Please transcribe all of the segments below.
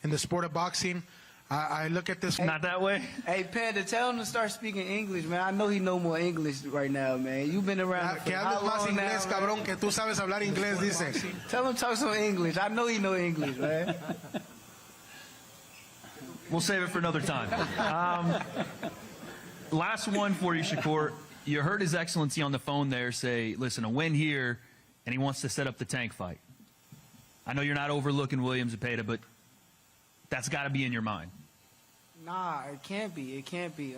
in the sport of boxing. I look at this. Not that way? Hey, Panda, tell him to start speaking English, man. I know he know more English right now, man. You've been around Que for how hables más long inglés, now, cabrón, que tú sabes hablar inglés, dice. Tell him to talk some English. I know he know English, man. We'll save it for another time. Last one for you, Shakur. You heard His Excellency on the phone there say, listen, a win here, and he wants to set up the tank fight. I know you're not overlooking William Zepeda, but that's got to be in your mind. Nah, it can't be. It can't be.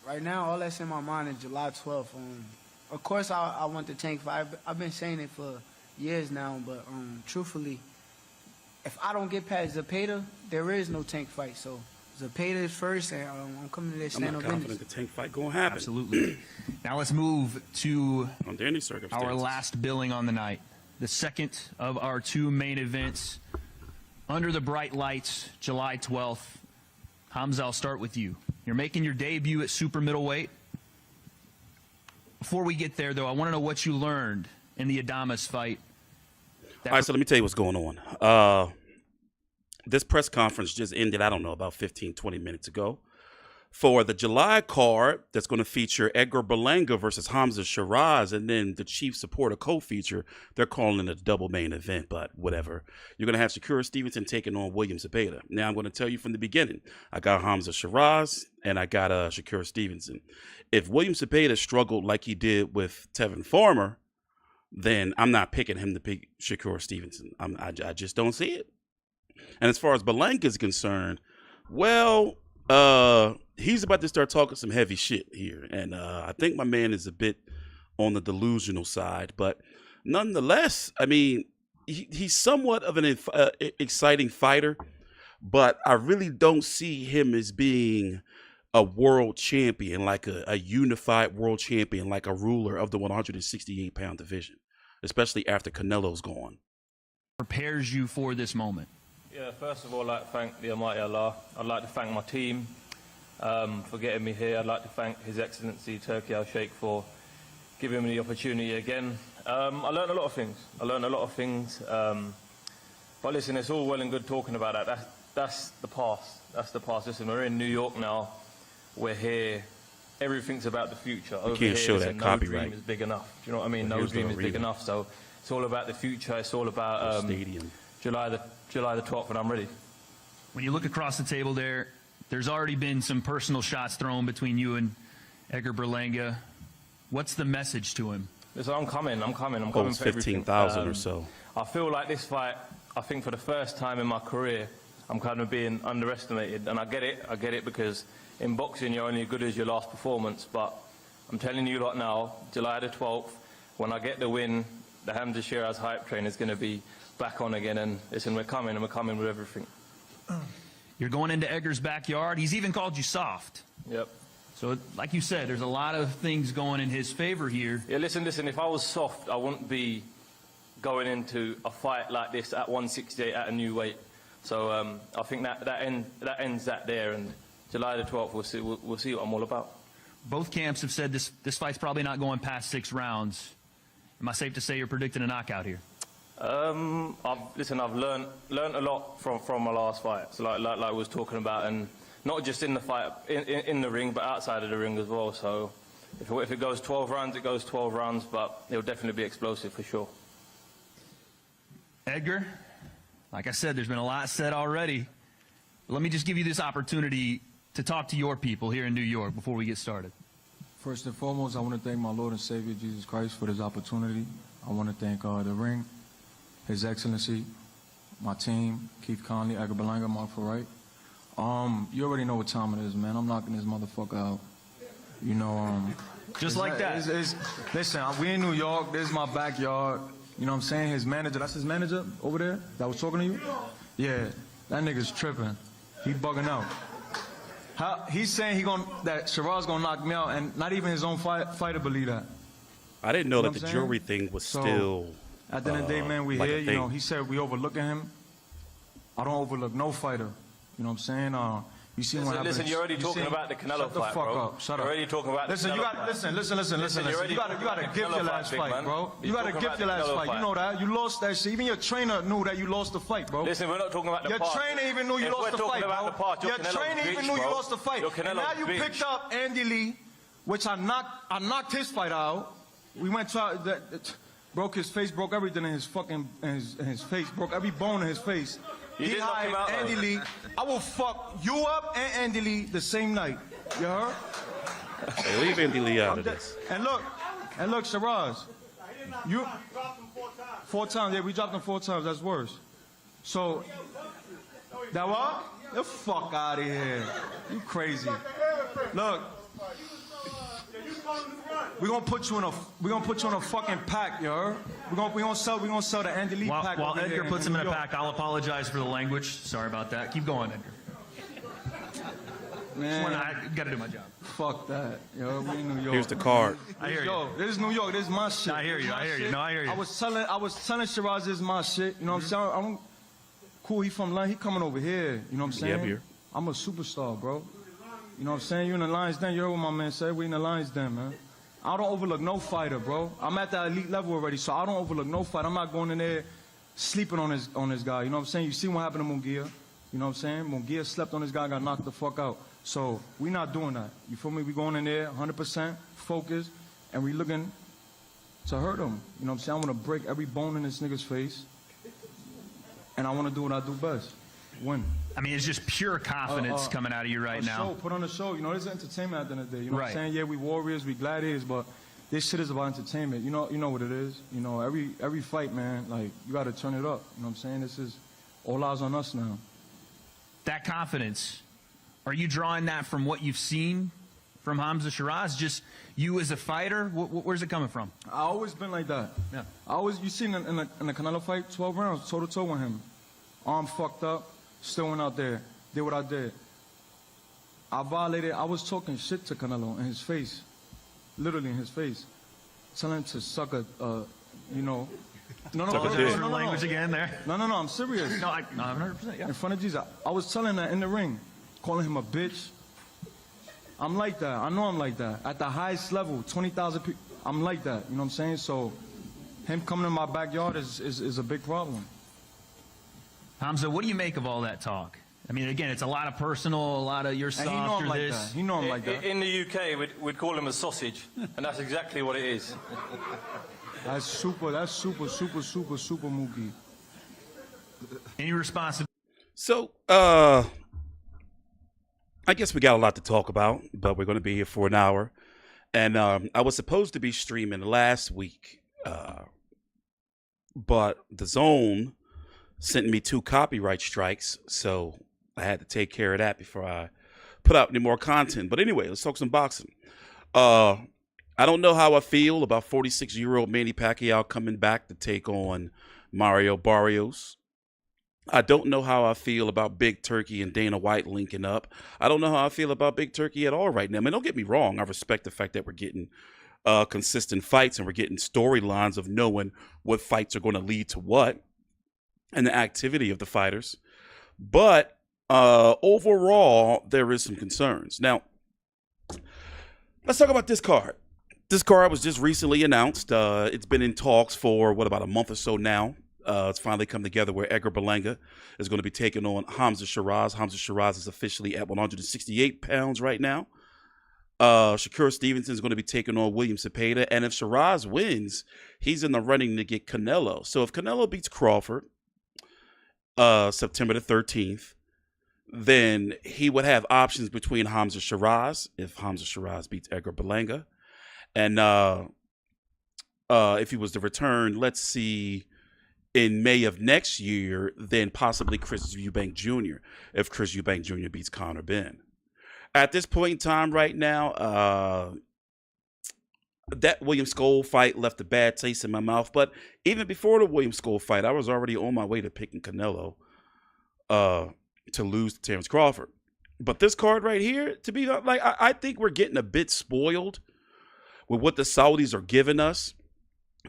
Right now, all that's in my mind is July 12th. Of course, I want the tank fight. I've been saying it for years now, but truthfully, if I don't get past Zepeda, there is no tank fight. So Zepeda is first, and I'm coming to this stand I'm no not confident business. the tank fight gonna happen. Absolutely. Now let's move to Under any circumstances. our last billing on the night. The second of our two main events. Under the bright lights, July 12th. Hamza, I'll start with you. You're making your debut at super middleweight. Before we get there, though, I want to know what you learned in the Adames fight. All right, so let me tell you what's going on. This press conference just ended, I don't know, about 15, 20 minutes ago. For the July card that's going to feature Edgar Berlanga versus Hamza Shiraz, and then the chief supporter co-feature, they're calling it a double main event, but whatever. You're going to have Shakur Stevenson taking on William Zepeda. Now, I'm going to tell you from the beginning, I got Hamza Shiraz, and I got Shakur Stevenson. If William Zepeda struggled like he did with Tevin Farmer, then I'm not picking him to pick Shakur Stevenson. I just don't see it. And as far as Berlanga is concerned, well, he's about to start talking some heavy shit here. And I think my man is a bit on the delusional side. But nonetheless, I mean, he's somewhat of an exciting fighter. But I really don't see him as being a world champion, like a unified world champion, like a ruler of the 168-pound division, especially after Canelo's gone. Prepares you for this moment. Yeah, first of all, I'd like to thank the Almighty Allah. I'd like to thank my team for getting me here. I'd like to thank His Excellency Turki Al-Sheikh for giving me the opportunity again. I learned a lot of things. But listen, it's all well and good talking about that. That's the past. That's the past. Listen, we're in New York now. We're here. Everything's about the future. You can't show that copyright. No dream is big enough. Do you know what I mean? No dream is big enough. So it's all about the future. It's all about stadium. July the 12th, and I'm ready. When you look across the table there, there's already been some personal shots thrown between you and Edgar Berlanga. What's the message to him? Listen, I'm coming for everything. 15,000 or so. I feel like this fight, I think for the first time in my career, I'm kind of being underestimated. And I get it because in boxing you're only as good as your last performance. But I'm telling you lot now, July the 12th, when I get the win, the Hamza Shiraz hype train is going to be back on again. And listen, we're coming with everything. You're going into Edgar's backyard. He's even called you soft. Yep. So, like you said, there's a lot of things going in his favor here. Yeah, listen, if I was soft, I wouldn't be going into a fight like this at 168 at a new weight. So I think that ends that there, and July the 12th, we'll see what I'm all about. Both camps have said this fight's probably not going past 6 rounds. Am I safe to say you're predicting a knockout here? I've learned a lot from my last fight. So like I was talking about, and not just in the fight, in the ring, but outside of the ring as well. So if it goes 12 rounds, it goes 12 rounds, but it'll definitely be explosive for sure. Edgar, like I said, there's been a lot said already. Let me just give you this opportunity to talk to your people here in New York before we get started. First and foremost, I want to thank my Lord and Savior, Jesus Christ, for this opportunity. I want to thank the ring, His Excellency, my team, Keith Conley, Edgar Berlanga, Mark Ferrite. You already know what time it is, man. I'm knocking this motherfucker out. You know, just like that. Listen, we in New York. This is my backyard. You know what I'm saying? His manager, that's his manager over there that was talking to you? Yeah, that nigga's tripping. He bugging out. He's saying that Shiraz gonna knock me out, and not even his own fighter believe that. I didn't know that the jury thing was still. At the end of the day, man, we like here. You know, he said we overlooking him. I don't overlook no fighter. You know what I'm saying? You see what happened? Listen, you're already talking about the Canelo Shut the fight, fuck bro. up. Shut up. You're already talking about Listen, the you Canelo got fight. listen. you're You got to give your last fight, man. bro. You You're got to talking give about your the last Canelo fight. You know that. You lost that shit. Even your trainer knew that you lost the fight, bro. Listen, we're not talking about the Your past. trainer even knew you If lost the we're fight, talking about bro. the past, Your Canelo's trainer even bitch, knew you bro. lost the fight. You're And now Canelo's you bitch. picked up Andy Lee, which I knocked his fight out. We went to broke his face, broke everything in his fucking in his face, broke every bone in his face. You He did knock him hired out, Andy though. Lee. I will fuck you up and Andy Lee the same night. You heard? Hey, leave Andy Lee out of this. And look, Shiraz, you 4 times. Yeah, we dropped him 4 times. That's worse. So that what? The fuck out of here. You crazy. Look. We're gonna put you in a fucking pack, yo. We're gonna sell the Andy Lee pack. While over here Edgar puts him in a New York. pack, I'll apologize for the language. Sorry about that. Keep going, Edgar. Man, I got to do my job. fuck that, yo. We in New York. Here's the card. I hear you. Yo, this is New York. This is my shit. I hear you. This is my I hear you. shit. No, I hear you. I was telling Shiraz this is my shit. You know what I'm saying? I'm cool. He from London. He coming over here. You know what I'm saying? Yeah, I'm here. I'm a superstar, bro. You know what I'm saying? You in the Lions Den. You heard what my man said. We in the Lions Den, man. I don't overlook no fighter, bro. I'm at that elite level already, so I don't overlook no fight. I'm not going in there sleeping on this guy. You know what I'm saying? You see what happened to Munguia. You know what I'm saying? Munguia slept on this guy, got knocked the fuck out. So we not doing that. You feel me? We going in there 100% focused, and we looking to hurt him. You know what I'm saying? I want to break every bone in this nigga's face, and I want to do what I do best, win. I mean, it's just pure confidence coming out of you right now. Show, put on a show. You know, this is entertainment at the end of the day. You know what I'm Right. saying? Yeah, we warriors, we gladiators, but this shit is about entertainment. You know what it is. You know, every fight, man, like, you got to turn it up. You know what I'm saying? This is all eyes on us now. That confidence, are you drawing that from what you've seen from Hamza Shiraz? Just you as a fighter? Where's it coming from? I always been like that. Yeah. You seen in the Canelo fight, 12 rounds, toe-to-toe with him. Arm fucked up, still went out there, did what I did. I was talking shit to Canelo in his face, literally in his face, telling him to suck a, you know. No, Suck a dick. There's your language again there. No, I'm serious. No, 100%, yeah. In front of Jesus. I was telling that in the ring, calling him a bitch. I'm like that. I know I'm like that. At the highest level, 20,000 people, I'm like that. You know what I'm saying? So him coming in my backyard is a big problem. Hamza, what do you make of all that talk? I mean, again, it's a lot of personal, a lot of you're soft, And he know I'm you're like this. that. He know I'm like that. In the UK, we'd call him a sausage, and that's exactly what it is. That's super Mookie. Any responsibility? So, I guess we got a lot to talk about, but we're going to be here for an hour. And I was supposed to be streaming last week, but the Zone sent me 2 copyright strikes, so I had to take care of that before I put out any more content. But anyway, let's talk some boxing. I don't know how I feel about 46-year-old Manny Pacquiao coming back to take on Mario Barrios. I don't know how I feel about Big Turkey and Dana White linking up. I don't know how I feel about Big Turkey at all right now. I mean, don't get me wrong. I respect the fact that we're getting consistent fights and we're getting storylines of knowing what fights are going to lead to what and the activity of the fighters. But overall, there is some concerns. Now, let's talk about this card. This card was just recently announced. It's been in talks for, about a month or so now. It's finally come together where Edgar Berlanga is going to be taking on Hamza Shiraz. Hamza Shiraz is officially at 168 pounds right now. Shakur Stevenson is going to be taking on William Cepeda. And if Shiraz wins, he's in the running to get Canelo. So if Canelo beats Crawford September the 13th, then he would have options between Hamza Shiraz, if Hamza Shiraz beats Edgar Berlanga. And if he was to return, let's see, in May of next year, then possibly Chris Eubank Jr., if Chris Eubank Jr. beats Conor Benn. At this point in time right now, that William Skoll fight left a bad taste in my mouth. But even before the William Skoll fight, I was already on my way to picking Canelo to lose to Terrence Crawford. But this card right here, to be like, I think we're getting a bit spoiled with what the Saudis are giving us.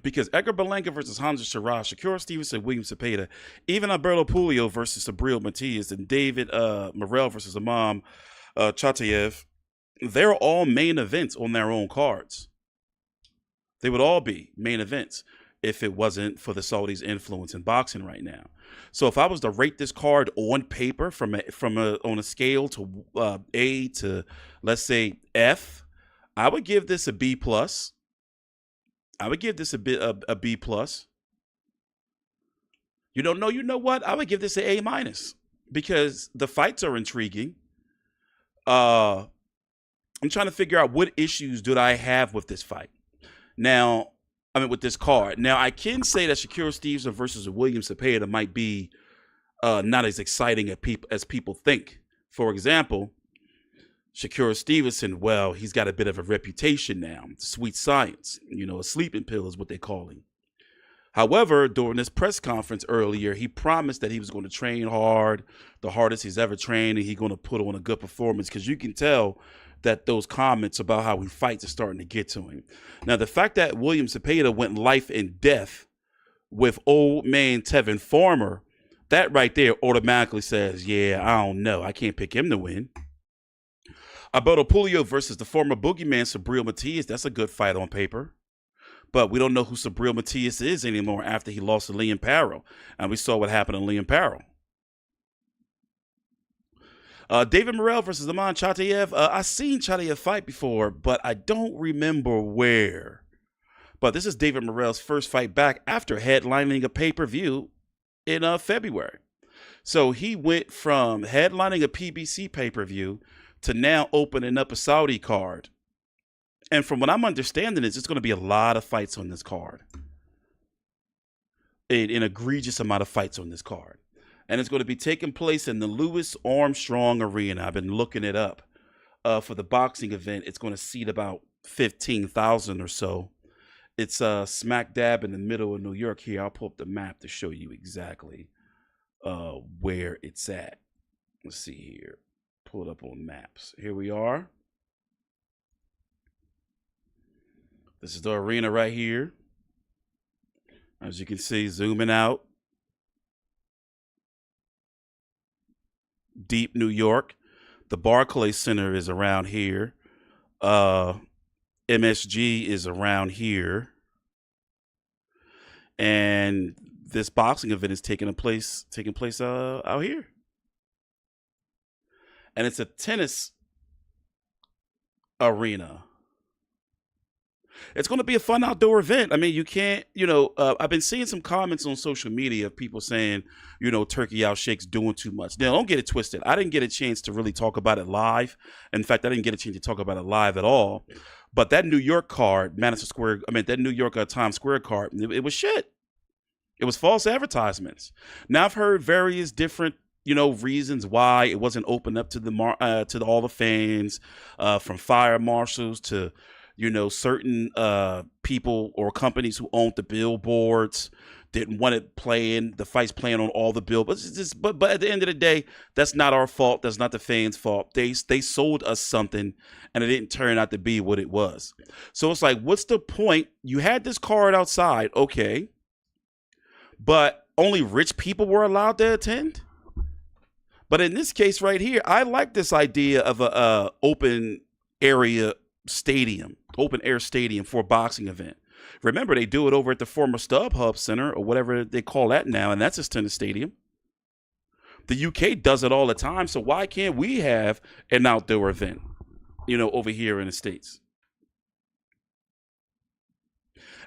Because Edgar Berlanga versus Hamza Shiraz, Shakur Stevenson, William Cepeda, even Alberto Puello versus Sabril Matias, and David Morrell versus Imam Chatayev, they're all main events on their own cards. They would all be main events if it wasn't for the Saudis' influence in boxing right now. So if I was to rate this card on paper on a scale to A to, let's say, F, I would give this a B plus. I would give this a B plus. You don't know? You know what? I would give this an A minus because the fights are intriguing. I'm trying to figure out what issues did I have with this fight. Now, I mean, with this card. Now, I can say that Shakur Stevenson versus William Cepeda might be not as exciting as people think. For example, Shakur Stevenson, well, he's got a bit of a reputation now. Sweet science, a sleeping pill is what they call him. However, during this press conference earlier, he promised that he was going to train hard, the hardest he's ever trained, and he's going to put on a good performance because you can tell that those comments about how he fights are starting to get to him. Now, the fact that William Cepeda went life and death with old man Tevin Farmer, that right there automatically says, yeah, I don't know. I can't pick him to win. Alberto Puello versus the former boogeyman Subriel Matias, that's a good fight on paper. But we don't know who Subriel Matias is anymore after he lost to Liam Parrow. And we saw what happened to Liam Parrow. David Morrell versus Aman Chatayev. I've seen Chatayev fight before, but I don't remember where. But this is David Morrell's first fight back after headlining a pay-per-view in February. So he went from headlining a PBC pay-per-view to now opening up a Saudi card. And from what I'm understanding is it's going to be a lot of fights on this card. An egregious amount of fights on this card. And it's going to be taking place in the Louis Armstrong Arena. I've been looking it up. For the boxing event, it's going to seat about 15,000 or so. It's smack dab in the middle of New York here. I'll pull up the map to show you exactly where it's at. Let's see here. Pull it up on maps. Here we are. This is the arena right here. As you can see, zooming out. Deep New York. The Barclays Center is around here. MSG is around here. And this boxing event is taking place out here. And it's a tennis arena. It's going to be a fun outdoor event. I mean, you can't, I've been seeing some comments on social media of people saying, Turkey Al Sheikh's doing too much. Now, don't get it twisted. I didn't get a chance to really talk about it live. In fact, I didn't get a chance to talk about it live at all. But that New York card, that New York Times Square card, it was shit. It was false advertisements. Now, I've heard various different reasons why it wasn't open up to all the fans, from fire marshals to certain people or companies who owned the billboards didn't want it the fights playing on all the billboards. But at the end of the day, that's not our fault. That's not the fans' fault. They sold us something, and it didn't turn out to be what it was. So it's like, what's the point? You had this card outside, okay, but only rich people were allowed to attend. But in this case right here, I like this idea of a open air stadium for a boxing event. Remember, they do it over at the former StubHub Center or whatever they call that now, and that's a tennis stadium. The UK does it all the time, so why can't we have an outdoor event, over here in the States?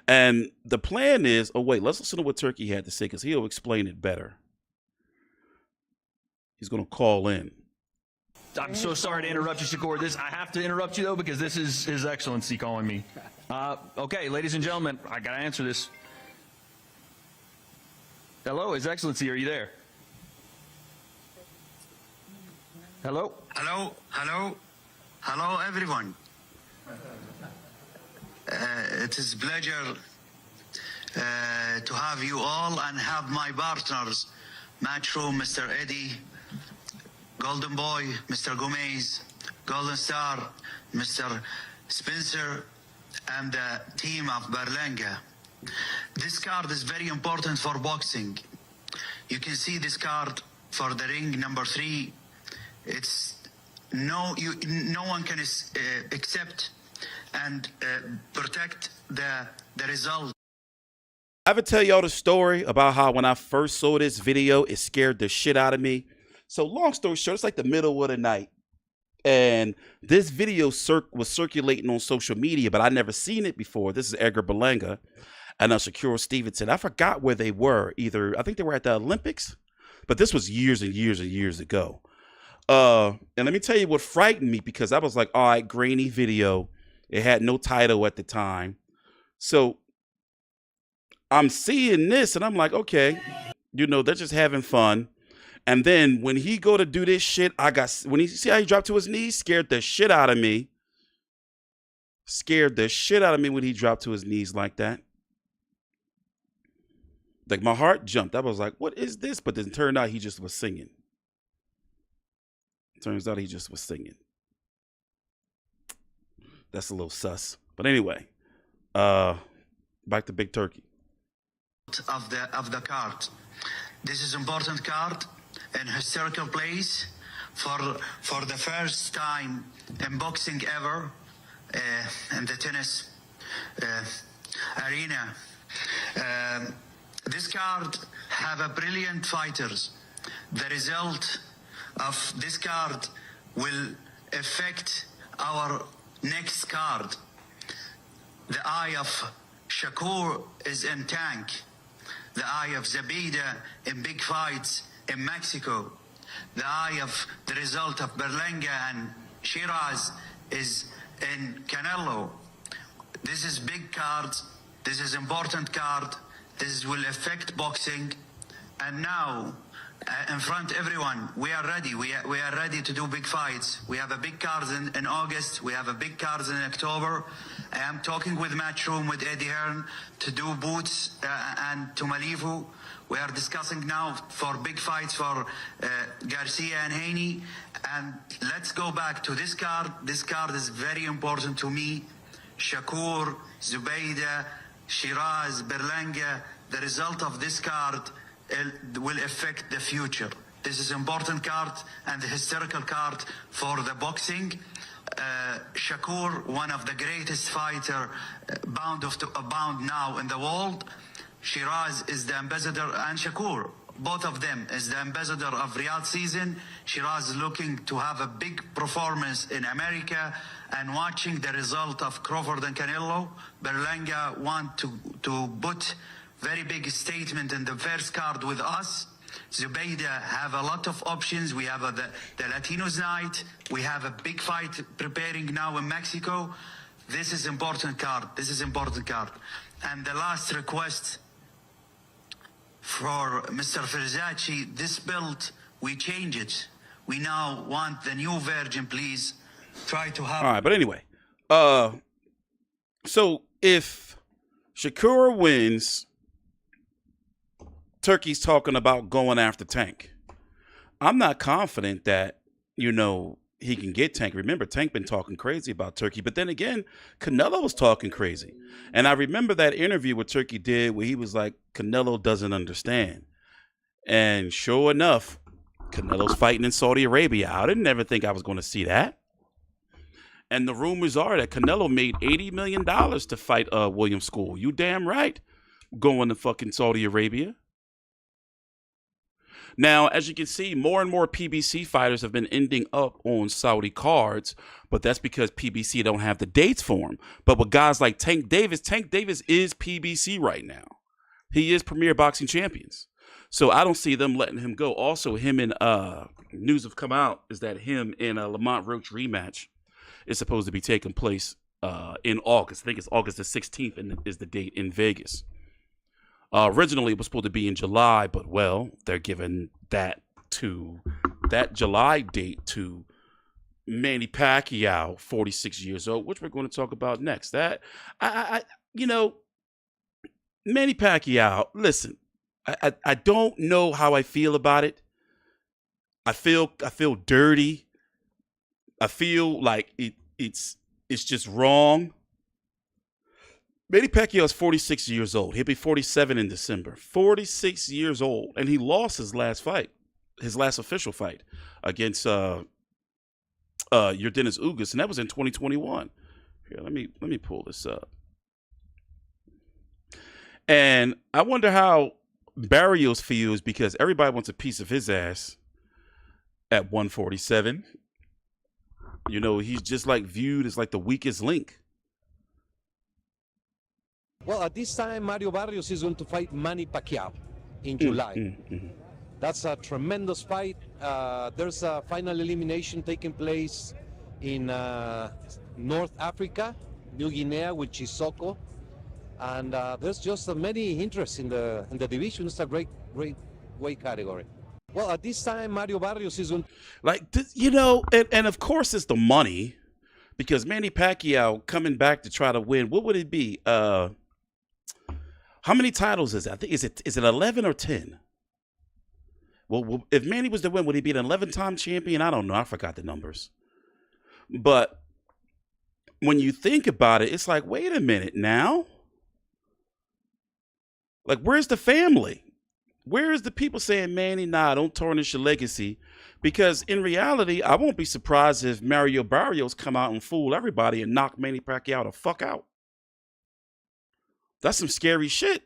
And the plan is, let's listen to what Turkey had to say because he'll explain it better. He's going to call in. I'm so sorry to interrupt you, Shakur. I have to interrupt you, though, because this is His Excellency calling me. Okay, ladies and gentlemen, I got to answer this. Hello, His Excellency, are you there? Hello? Hello, everyone. It is a pleasure to have you all and have my partners, Matchroom, Mr. Eddie, Golden Boy, Mr. Gomez, Golden Star, Mr. Spencer, and the team of Berlanga. This card is very important for boxing. You can see this card for the ring number 3. It's no one can accept and protect the result. I ever tell y'all the story about how when I first saw this video, it scared the shit out of me? So long story short, it's like the middle of the night. And this video was circulating on social media, but I never seen it before. This is Edgar Berlanga and Shakur Stevenson. I forgot where they were. I think they were at the Olympics, but this was years and years and years ago. And let me tell you what frightened me, because I was like, all right, grainy video. It had no title at the time. So I'm seeing this and I'm like, okay, they're just having fun. And then when he go to do this shit, when he see how he dropped to his knees, scared the shit out of me. Scared the shit out of me when he dropped to his knees like that. Like my heart jumped. I was like, what is this? But then it turned out he just was singing. Turns out he just was singing. That's a little sus. But anyway, back to Big Turkey. Of the card. This is important card in historical place for the first time in boxing ever in the tennis arena. This card have a brilliant fighters. The result of this card will affect our next card. The eye of Shakur is in tank. The eye of Zabida in big fights in Mexico. The eye of the result of Berlanga and Shiraz is in Canelo. This is big cards. This is important card. This will affect boxing. And now, in front of everyone, we are ready. We are ready to do big fights. We have a big cards in August. We have a big cards in October. I am talking with Matchroom, with Eddie Hearn, to do Boots and to Malivu. We are discussing now for big fights for Garcia and Haney. And let's go back to this card. This card is very important to me. Shakur, Zubaydah, Shiraz, Berlanga. The result of this card will affect the future. This is important card and the historical card for the boxing. Shakur, one of the greatest fighter bound now in the world. Shiraz is the ambassador, and Shakur, both of them is the ambassador of Riyadh season. Shiraz is looking to have a big performance in America and watching the result of Crawford and Canelo. Berlanga want to put very big statement in the first card with us. Zubaydah have a lot of options. We have the Latinos night. We have a big fight preparing now in Mexico. This is important card. This is important card. And the last request for Mr. Firzachi, this belt, we change it. We now want the new version, please. Try to have... All right, but anyway. So if Shakur wins, Turkey's talking about going after Tank. I'm not confident that, he can get Tank. Remember, Tank been talking crazy about Turkey. But then again, Canelo was talking crazy. And I remember that interview what Turkey did where he was like, Canelo doesn't understand. And sure enough, Canelo's fighting in Saudi Arabia. I didn't ever think I was going to see that. And the rumors are that Canelo made $80 million to fight William School. You damn right. Going to fucking Saudi Arabia. Now, as you can see, more and more PBC fighters have been ending up on Saudi cards, but that's because PBC don't have the dates for them. But with guys like Tank Davis is PBC right now. He is Premier Boxing Champions. So I don't see them letting him go. Also, him and news have come out is that him and Lamont Roach rematch is supposed to be taking place in August. I think it's August the 16th and is the date in Vegas. Originally, it was supposed to be in July, but, well, they're giving that July date to Manny Pacquiao, 46 years old, which we're going to talk about next. Manny Pacquiao, listen, I don't know how I feel about it. I feel dirty. I feel like it's just wrong. Manny Pacquiao is 46 years old. He'll be 47 in December. 46 years old. And he lost his last fight, his last official fight against your Dennis Ugas, and that was in 2021. Here, let me pull this up. And I wonder how Barrios feels, because everybody wants a piece of his ass at 147. You know, he's just like viewed as like the weakest link. Well, at this time, Mario Barrios is going to fight Manny Pacquiao in July. That's a tremendous fight. There's a final elimination taking place in North Africa, New Guinea, with Chisoko. And there's just many interests in the division. It's a great weight category. Well, at this time, Mario Barrios is going to... Like, you know, and of course it's the money, because Manny Pacquiao coming back to try to win, what would it be? How many titles is that? I think is it 11 or 10? Well, if Manny was to win, would he be an 11-time champion? I don't know. I forgot the numbers. But when you think about it, it's like, wait a minute now. Like, where's the family? Where is the people saying, Manny, nah, don't tarnish your legacy? Because in reality, I won't be surprised if Mario Barrios come out and fool everybody and knock Manny Pacquiao the fuck out. That's some scary shit.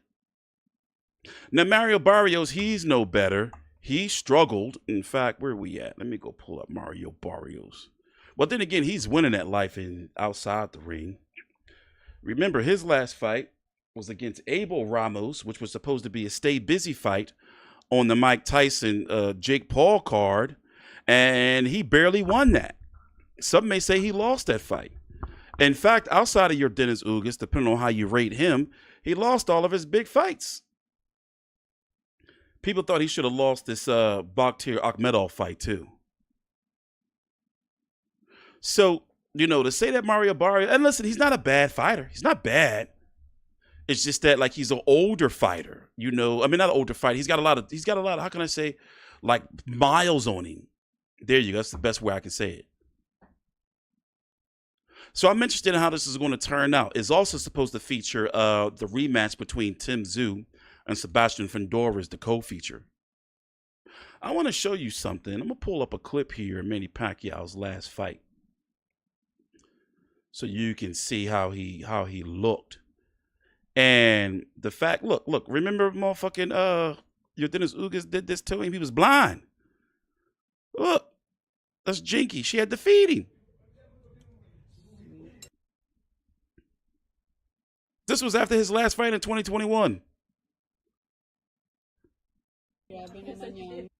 Now, Mario Barrios, he's no better. He struggled. In fact, where are we at? Let me go pull up Mario Barrios. Well, then again, he's winning at life outside the ring. Remember, his last fight was against Abel Ramos, which was supposed to be a stay busy fight on the Mike Tyson, Jake Paul card, and he barely won that. Some may say he lost that fight. In fact, outside of your Dennis Ugas, depending on how you rate him, he lost all of his big fights. People thought he should have lost this Bakhtir Akhmedov fight too. So, you know, to say that Mario Barrios, and listen, he's not a bad fighter. He's not bad. It's just that, like, he's an older fighter, you know. I mean, not an older fighter. He's got a lot of, how can I say, like, miles on him. There you go. That's the best way I can say it. So I'm interested in how this is going to turn out. It's also supposed to feature the rematch between Tim Tszyu and Sebastian Fundora as the co-feature. I want to show you something. I'm going to pull up a clip here of Manny Pacquiao's last fight, so you can see how he looked. And the fact, look, remember motherfucking your Dennis Ugas did this to him? He was blind. Look, that's Jinky. She had to feed him. This was after his last fight in 2021.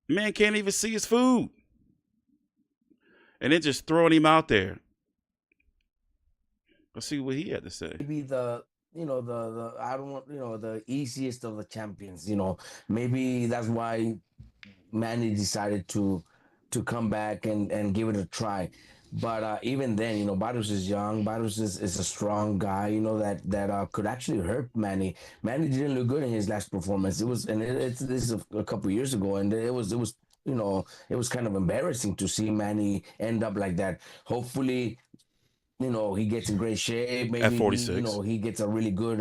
Man can't even see his food. And then just throwing him out there. Let's see what he had to say. Maybe the I don't want, the easiest of the champions, maybe that's why Manny decided to come back and give it a try. But even then, Barrios is young. Barrios is a strong guy, that could actually hurt Manny. Manny didn't look good in his last performance. This is a couple of years ago, and it was kind of embarrassing to see Manny end up like that. Hopefully, he gets in great shape. Maybe at 46. he gets a really good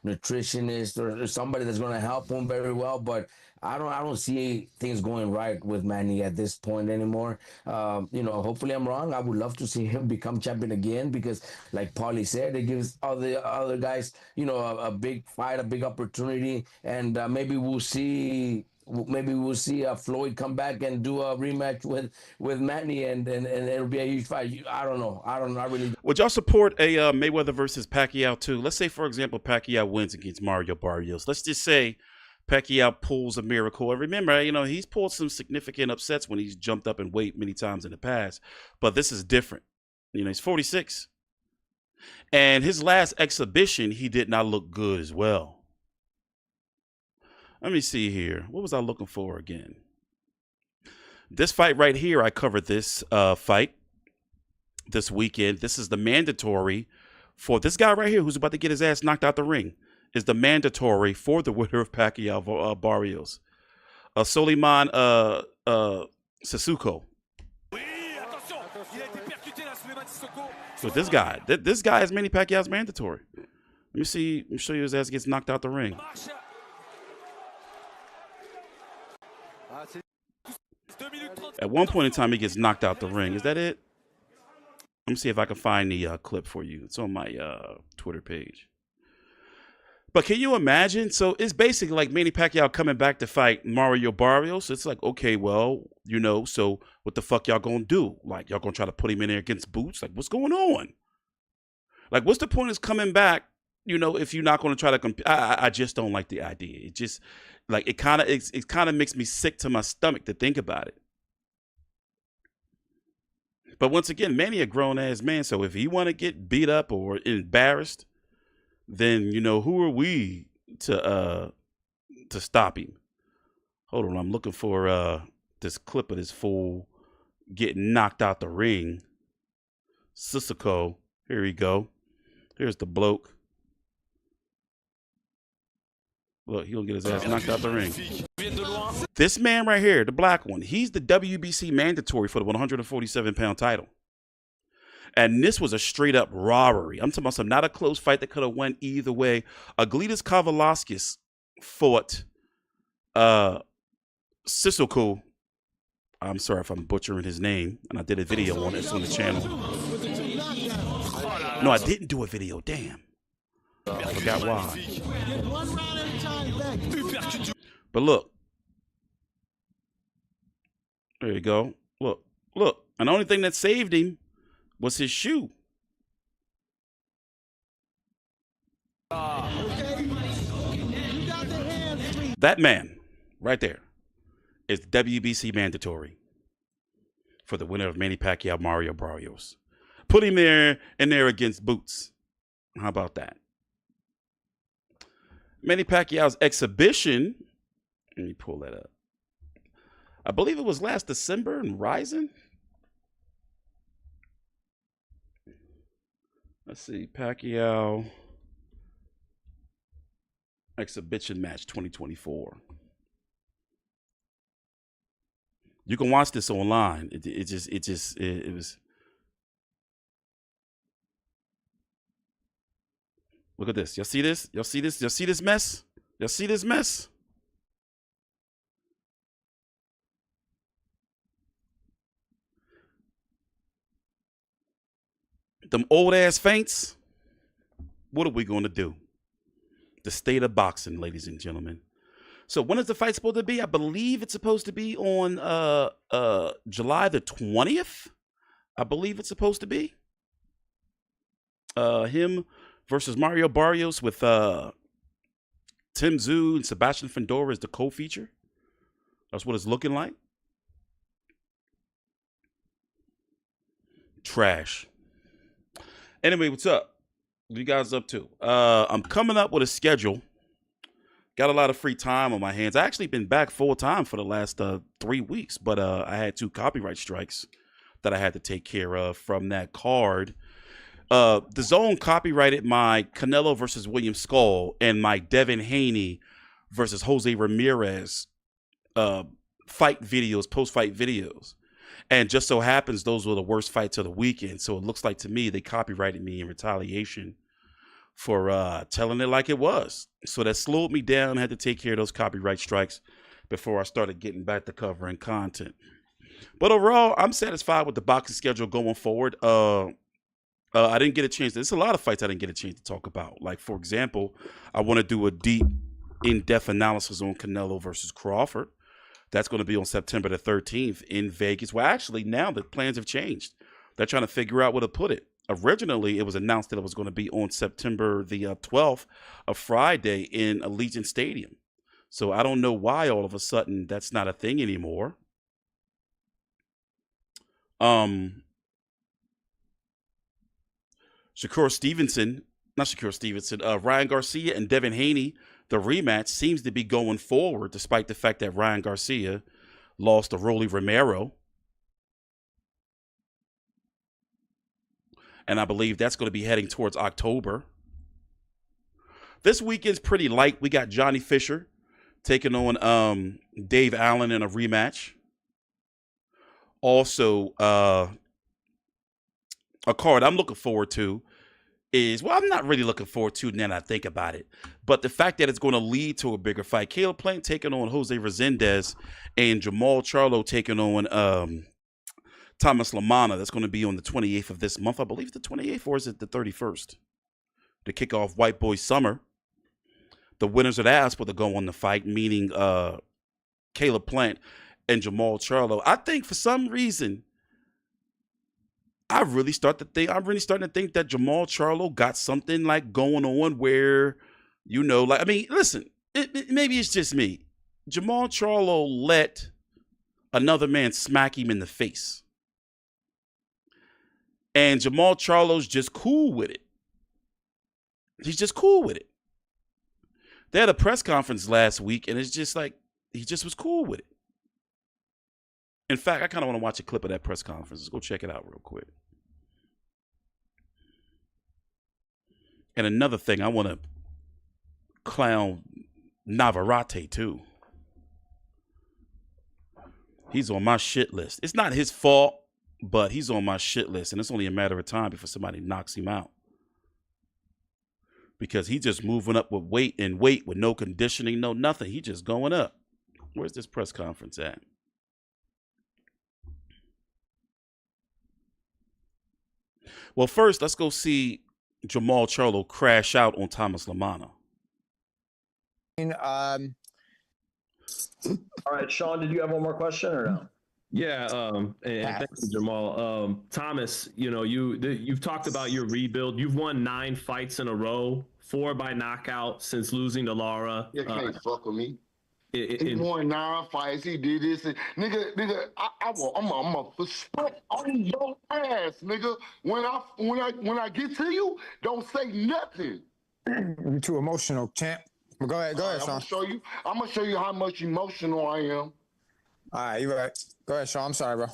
nutritionist or somebody that's going to help him very well. But I don't see things going right with Manny at this point anymore. Hopefully I'm wrong. I would love to see him become champion again, because, like Paulie said, it gives other guys, a big fight, a big opportunity, and maybe we'll see Floyd come back and do a rematch with Manny, and it'll be a huge fight. I don't know. I really don't. Would y'all support a Mayweather versus Pacquiao too? Let's say, for example, Pacquiao wins against Mario Barrios. Let's just say Pacquiao pulls a miracle. And remember, he's pulled some significant upsets when he's jumped up in weight many times in the past. But this is different. He's 46. And his last exhibition, he did not look good as well. Let me see here. What was I looking for again? This fight right here, I covered this fight this weekend. This is the mandatory for this guy right here who's about to get his ass knocked out the ring. Is the mandatory for the winner of Pacquiao Barrios. Soliman Sissoko. So this guy is Manny Pacquiao's mandatory. Let me show you his ass gets knocked out the ring. At one point in time, he gets knocked out the ring. Is that it? Let me see if I can find the clip for you. It's on my Twitter page. But can you imagine? So it's basically like Manny Pacquiao coming back to fight Mario Barrios. It's like, okay, well, you know, so what the fuck y'all gonna do? Like, y'all gonna try to put him in there against Boots? Like, what's going on? Like, what's the point of coming back, you know, if you're not gonna try to compete? I just don't like the idea. It just, like, it kind of makes me sick to my stomach to think about it. But once again, Manny a grown-ass man, so if he want to get beat up or embarrassed, then, you know, who are we to stop him? Hold on, I'm looking for this clip of this fool getting knocked out the ring. Sissoko, here we go. Here's the bloke. Look, he'll get his ass knocked out the ring. This man right here, the black one, he's the WBC mandatory for the 147-pound title. And this was a straight-up robbery. I'm talking about not a close fight that could have went either way. Aglidas Kavalaskis fought Sissoko. I'm sorry if I'm butchering his name. And I did a video on it on the channel. No, I didn't do a video. Damn. I forgot why. But look. There you go. Look. Look. And the only thing that saved him was his shoe. That man right there is WBC mandatory for the winner of Manny Pacquiao, Mario Barrios. Put him in there against Boots. How about that? Manny Pacquiao's exhibition. Let me pull that up. I believe it was last December in Rising. Let's see, Pacquiao exhibition match 2024. You can watch this online. It was. Look at this. Y'all see this? Y'all see this? Y'all see this mess? Y'all see this mess? Them old ass feints. What are we going to do? The state of boxing, ladies and gentlemen. So when is the fight supposed to be? I believe it's supposed to be on July the 20th. I believe it's supposed to be. Him versus Mario Barrios with Tim Tszyu and Sebastian Fundora as the co-feature. That's what it's looking like. Trash. Anyway, what's up? What you guys up to? I'm coming up with a schedule. Got a lot of free time on my hands. I actually been back full time for the last 3 weeks, but I had 2 copyright strikes that I had to take care of from that card. The Zone copyrighted my Canelo versus William Skull and my Devin Haney versus Jose Ramirez fight videos, post-fight videos. And just so happens those were the worst fights of the weekend. So it looks like to me they copyrighted me in retaliation for telling it like it was. So that slowed me down. I had to take care of those copyright strikes before I started getting back to covering content. But overall, I'm satisfied with the boxing schedule going forward. I didn't get a chance. There's a lot of fights I didn't get a chance to talk about. Like, for example, I want to do a deep, in-depth analysis on Canelo versus Crawford. That's going to be on September the 13th in Vegas. Well, actually, now the plans have changed. They're trying to figure out where to put it. Originally, it was announced that it was going to be on September the 12th, a Friday, in Allegiant Stadium. So I don't know why all of a sudden that's not a thing anymore. Ryan Garcia and Devin Haney, the rematch seems to be going forward despite the fact that Ryan Garcia lost to Rolly Romero. And I believe that's going to be heading towards October. This weekend's pretty light. We got Johnny Fisher taking on Dave Allen in a rematch. Also, a card I'm looking forward to is, well, I'm not really looking forward to it now that I think about it. But the fact that it's going to lead to a bigger fight. Caleb Plant taking on Jose Resendez and Jamal Charlo taking on Thomas Lamana. That's going to be on the 28th of this month. I believe the 28th, or is it the 31st? To kick off White Boy Summer. The winners of that are supposed to go on the fight, meaning Caleb Plant and Jamal Charlo. I think for some reason, I'm really starting to think that Jamal Charlo got something like going on where, you know, like, I mean, listen, maybe it's just me. Jamal Charlo let another man smack him in the face. And Jamal Charlo's just cool with it. He's just cool with it. They had a press conference last week, and it's just like, he just was cool with it. In fact, I kind of want to watch a clip of that press conference. Let's go check it out real quick. And another thing, I want to clown Navarrete, too. He's on my shit list. It's not his fault, but he's on my shit list, and it's only a matter of time before somebody knocks him out. Because he's just moving up with weight with no conditioning, no nothing. He just going up. Where's this press conference at? Well, first, let's go see Jamal Charlo crash out on Thomas Lamana. All right, Sean, did you have one more question or no? Yeah, and thank you, Jamal. Thomas, you know, you've talked about your rebuild. You've won 9 fights in a row, 4 by knockout since losing to Lara. You can't fuck with me. He won 9 fights. He did this. And, nigga, I'm a split on your ass, nigga. When I get to you, don't say nothing. You're too emotional, champ. Go ahead, Sean. I'm gonna show you how much emotional I am. All right, you're right. Go ahead, Sean. I'm sorry, bro.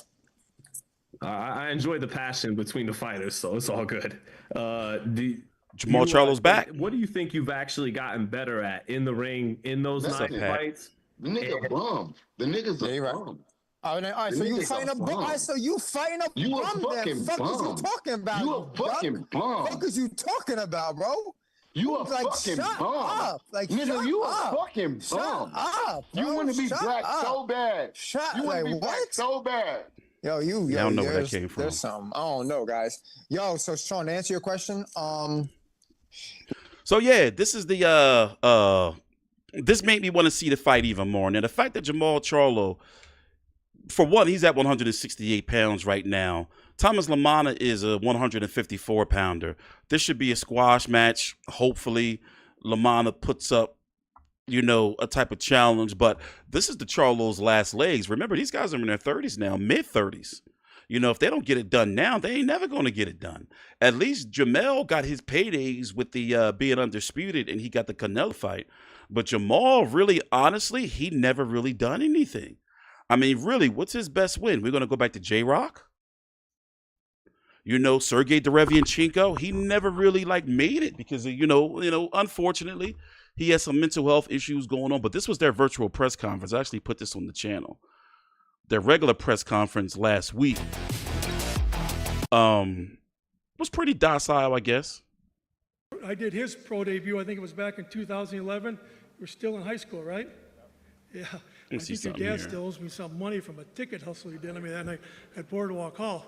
I enjoy the passion between the fighters, so it's all good. Jamal Charlo's back. What do you think you've actually gotten better at in the ring in those 9 fights? The nigga bum. The nigga's a bum. All right, so you fighting a bum. All right, so you fighting a you bum. A fucking then. bum. Fuck is you talking about? You a fucking bum. Fuck is you talking about, bro? You a fucking shut bum. Up. Like, nigga, you a fucking bum. Shut up, bro. You want to be black so bad. You want to be black so bad. Yo, I don't know where that came from. There's something. I don't know, guys. Yo, so Sean, to answer your question, So yeah, this is the this made me want to see the fight even more. Now the fact that Jamal Charlo, for one, he's at 168 pounds right now. Thomas Lamana is a 154 pounder. This should be a squash match. Hopefully Lamana puts up, you know, a type of challenge, but this is the Charlo's last legs. Remember, these guys are in their 30s now, mid-30s. You know, if they don't get it done now, they ain't never going to get it done. At least Jamel got his paydays with the being undisputed, and he got the Canelo fight. But Jamal, really, honestly, he never really done anything. I mean, really, what's his best win? We're going to go back to J-Rock? You know, Sergey Derevianchenko, he never really, like, made it because, you know, unfortunately, he has some mental health issues going on. But this was their virtual press conference. I actually put this on the channel. Their regular press conference last week was pretty docile, I guess. I did his pro debut, I think it was back in 2011. We're still in high school, right? Yeah. I think your dad still owes me some money from a ticket hustle he did on me that night at Boardwalk Hall.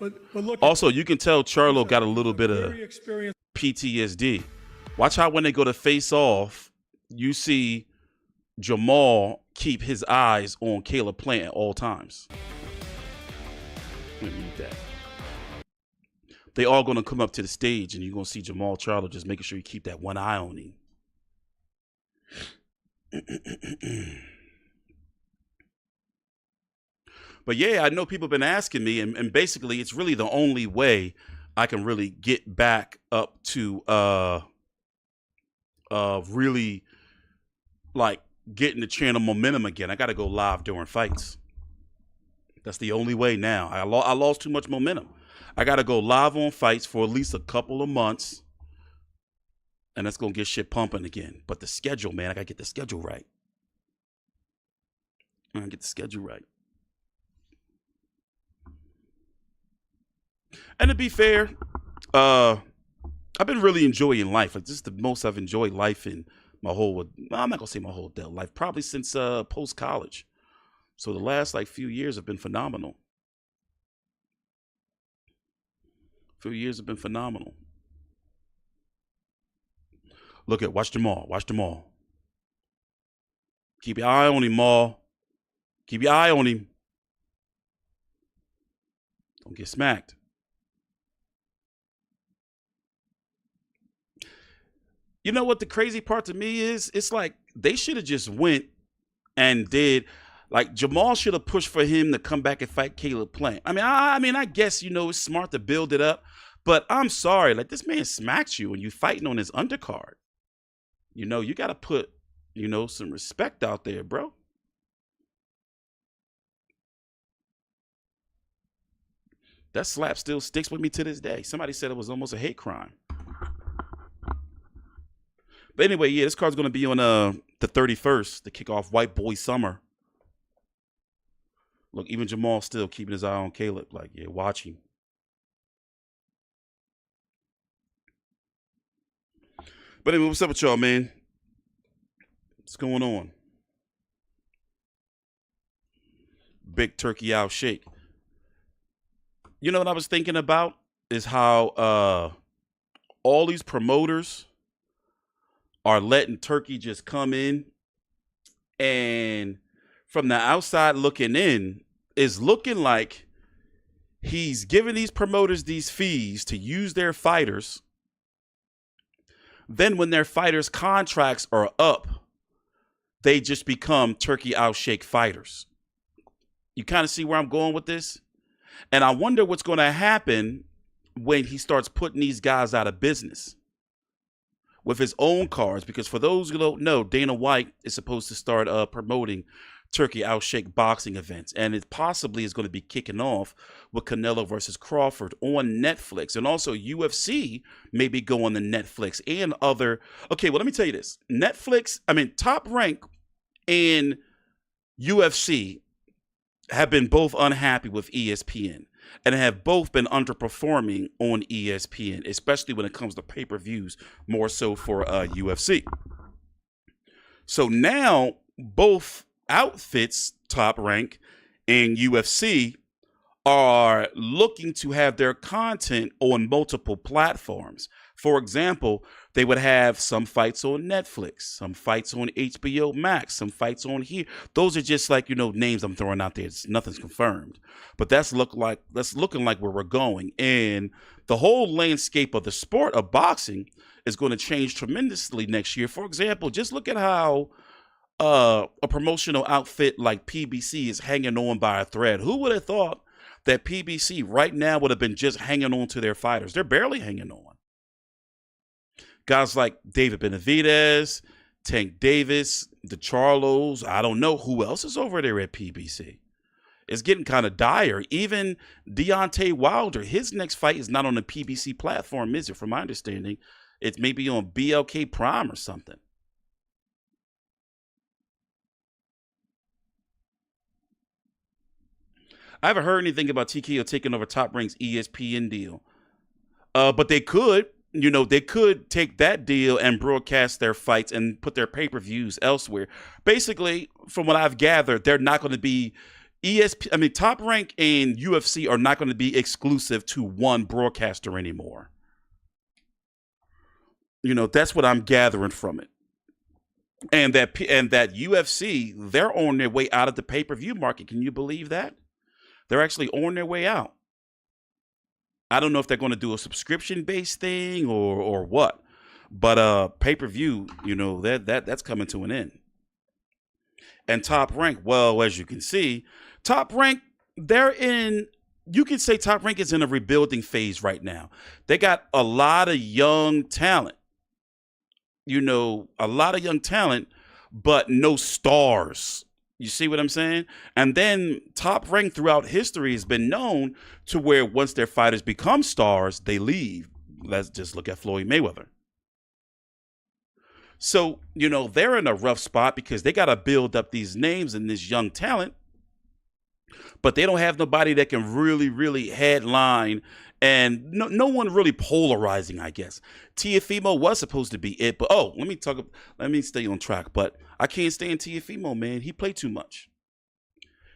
But look. Also, you can tell Charlo got a little bit of PTSD. Watch how when they go to face off, you see Jamal keep his eyes on Caleb Plant at all times. Need that. They all going to come up to the stage, and you're going to see Jamal Charlo just making sure you keep that one eye on him. But yeah, I know people have been asking me, and basically it's really the only way I can really get back up to really like getting the channel momentum again. I got to go live during fights. That's the only way now. I lost too much momentum. I got to go live on fights for at least a couple of months, and that's going to get shit pumping again. But the schedule, man, I got to get the schedule right. I got to get the schedule right. And to be fair, I've been really enjoying life. Like, this is the most I've enjoyed life in my whole, I'm not going to say my whole adult life, probably since post-college. So the last, like, few years have been phenomenal. few years have been phenomenal. Watch Jamal. Watch Jamal. Keep your eye on him, Maul. Keep your eye on him. Don't get smacked. You know what the crazy part to me is? It's like they should have just went and did, like Jamal should have pushed for him to come back and fight Caleb Plant. I mean, I guess, it's smart to build it up, but I'm sorry, like this man smacked you and you fighting on his undercard. You got to put, some respect out there, bro. That slap still sticks with me to this day. Somebody said it was almost a hate crime. But anyway, yeah, this card's going to be on the 31st to kick off White Boy Summer. Look, even Jamal still keeping his eye on Caleb. Like, yeah, watch him. But anyway, what's up with y'all, man? What's going on? Big Turkey Out Shake. You know what I was thinking about is how all these promoters are letting Turkey just come in, and from the outside looking in, is looking like he's giving these promoters these fees to use their fighters. Then when their fighters' contracts are up, they just become Turkey Out Shake fighters. You kind of see where I'm going with this? And I wonder what's going to happen when he starts putting these guys out of business with his own cards. Because for those who don't know, Dana White is supposed to start promoting Turkey Out Shake boxing events. And it possibly is going to be kicking off with Canelo versus Crawford on Netflix. And also UFC may be going to Netflix and other. Okay, well, let me tell you this. Top Rank and UFC have been both unhappy with ESPN and have both been underperforming on ESPN, especially when it comes to pay-per-views, more so for UFC. So now both outfits, Top Rank and UFC, are looking to have their content on multiple platforms. For example, they would have some fights on Netflix, some fights on HBO Max, some fights on here. Those are just like, names I'm throwing out there. Nothing's confirmed. But that's looking like where we're going. And the whole landscape of the sport of boxing is going to change tremendously next year. For example, just look at how a promotional outfit like PBC is hanging on by a thread. Who would have thought that PBC right now would have been just hanging on to their fighters? They're barely hanging on. Guys like David Benavidez, Tank Davis, the Charlos, I don't know who else is over there at PBC. It's getting kind of dire. Even Deontay Wilder, his next fight is not on the PBC platform, is it? From my understanding, it's maybe on BLK Prime or something. I haven't heard anything about TKO taking over Top Rank's ESPN deal. But they could. They could take that deal and broadcast their fights and put their pay-per-views elsewhere. Basically, from what I've gathered, they're not going to be Top Rank and UFC are not going to be exclusive to one broadcaster anymore. That's what I'm gathering from it. And that UFC, they're on their way out of the pay-per-view market. Can you believe that? They're actually on their way out. I don't know if they're going to do a subscription-based thing or what, but pay-per-view, that's coming to an end. And Top Rank, well, as you can see, Top Rank, you can say Top Rank is in a rebuilding phase right now. They got a lot of young talent, but no stars. You see what I'm saying? And then Top Rank throughout history has been known to where once their fighters become stars, they leave. Let's just look at Floyd Mayweather. So, they're in a rough spot because they got to build up these names and this young talent, but they don't have nobody that can really, really headline and no one really polarizing, I guess. Teofimo was supposed to be it, but let me stay on track. But I can't stand Teofimo, man. He played too much.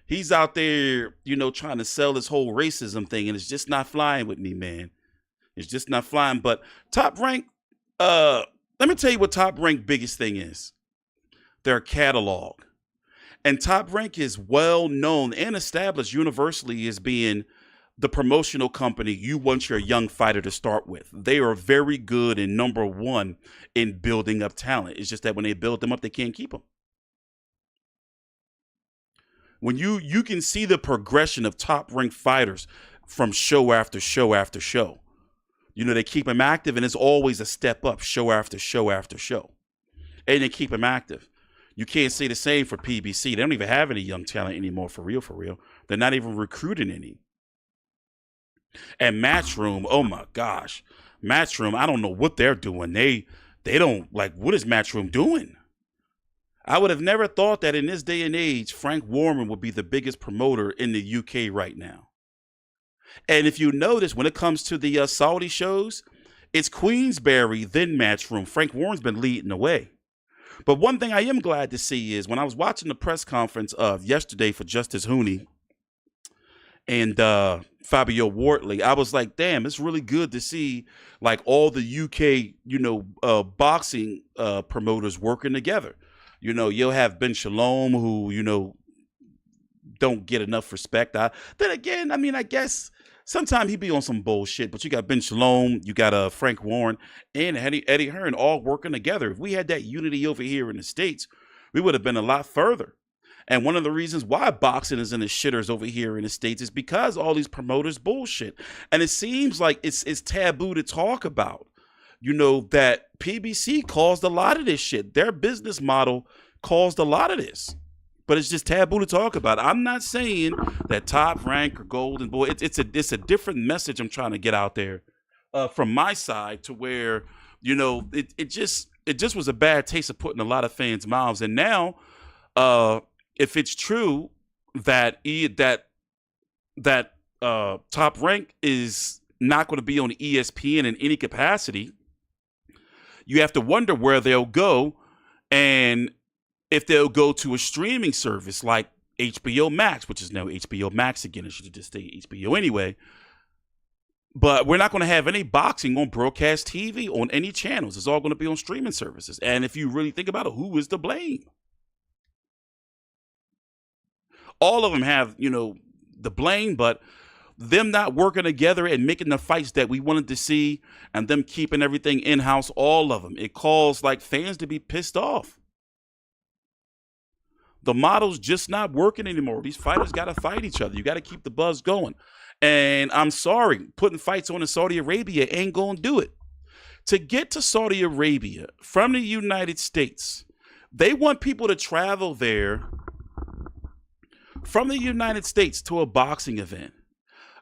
He's out there, trying to sell this whole racism thing, and it's just not flying with me, man. It's just not flying. But Top Rank, let me tell you what Top Rank biggest thing is. Their catalog. And Top Rank is well known and established universally as being the promotional company you want your young fighter to start with. They are very good and number one in building up talent. It's just that when they build them up, they can't keep them. When you can see the progression of Top Rank fighters from show after show after show. You know, they keep them active, and it's always a step up show after show after show. And they keep them active. You can't say the same for PBC. They don't even have any young talent anymore, for real, for real. They're not even recruiting any. And Matchroom, oh my gosh. Matchroom, I don't know what they're doing. They don't, like, what is Matchroom doing? I would have never thought that in this day and age, Frank Warren would be the biggest promoter in the UK right now. And if you notice, when it comes to the Saudi shows, it's Queensberry, then Matchroom. Frank Warren's been leading the way. But one thing I am glad to see is when I was watching the press conference of yesterday for Justice Hooney and Fabio Wortley, I was like, damn, it's really good to see like all the UK, boxing promoters working together. You know, you'll have Ben Shalom, who, don't get enough respect. Then again, I mean, I guess sometimes he be on some bullshit, but you got Ben Shalom, you got Frank Warren, and Eddie Hearn all working together. If we had that unity over here in the States, we would have been a lot further. And one of the reasons why boxing is in the shitters over here in the States is because all these promoters bullshit. And it seems like it's taboo to talk about, that PBC caused a lot of this shit. Their business model caused a lot of this. But it's just taboo to talk about. I'm not saying that Top Rank or Golden Boy. It's a different message I'm trying to get out there from my side, to where it just was a bad taste of putting a lot of fans' mouths. And now, if it's true that Top Rank is not going to be on ESPN in any capacity, you have to wonder where they'll go, and if they'll go to a streaming service like HBO Max, which is now HBO Max again. It should just stay HBO anyway. But we're not going to have any boxing on broadcast TV on any channels. It's all going to be on streaming services. And if you really think about it, who is to blame? All of them have, the blame, but them not working together and making the fights that we wanted to see, and them keeping everything in-house, all of them, it caused like fans to be pissed off. The model's just not working anymore. These fighters got to fight each other. You got to keep the buzz going. And I'm sorry, putting fights on in Saudi Arabia ain't going to do it. To get to Saudi Arabia from the United States, they want people to travel there from the United States to a boxing event.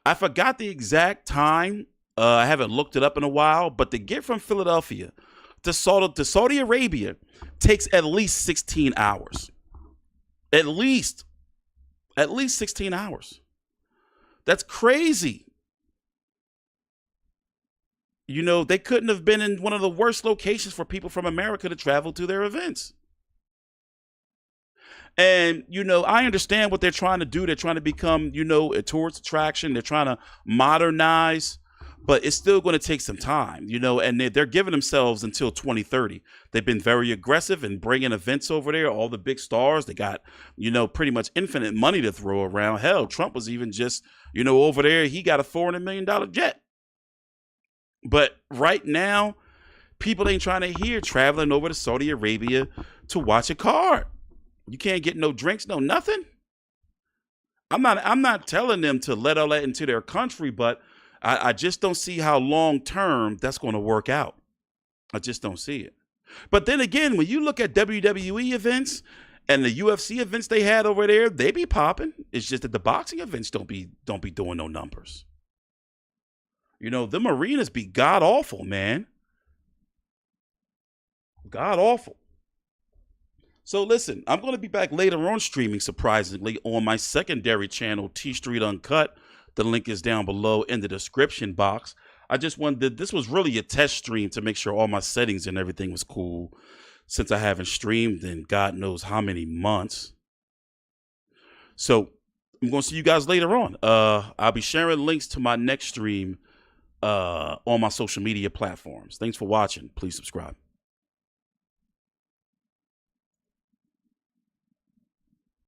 I forgot the exact time. I haven't looked it up in a while, but to get from Philadelphia to Saudi Arabia takes at least 16 hours. At least 16 hours. That's crazy. They couldn't have been in one of the worst locations for people from America to travel to their events. And, I understand what they're trying to do. They're trying to become, a tourist attraction. They're trying to modernize, but it's still going to take some time, and they're giving themselves until 2030. They've been very aggressive in bringing events over there. All the big stars, they got, pretty much infinite money to throw around. Hell, Trump was even just, over there. He got a $400 million jet. But right now, people ain't trying to hear traveling over to Saudi Arabia to watch a card. You can't get no drinks, no nothing. I'm not telling them to let all that into their country, but I just don't see how long term that's going to work out. I just don't see it. But then again, when you look at WWE events and the UFC events they had over there, they be popping. It's just that the boxing events don't be doing no numbers. Them arenas be god awful, man. God awful. So listen, I'm going to be back later on streaming, surprisingly, on my secondary channel, TstreeT Uncut. The link is down below in the description box. I just wanted this was really a test stream to make sure all my settings and everything was cool, since I haven't streamed in God knows how many months. So I'm going to see you guys later on. I'll be sharing links to my next stream on my social media platforms. Thanks for watching. Please subscribe.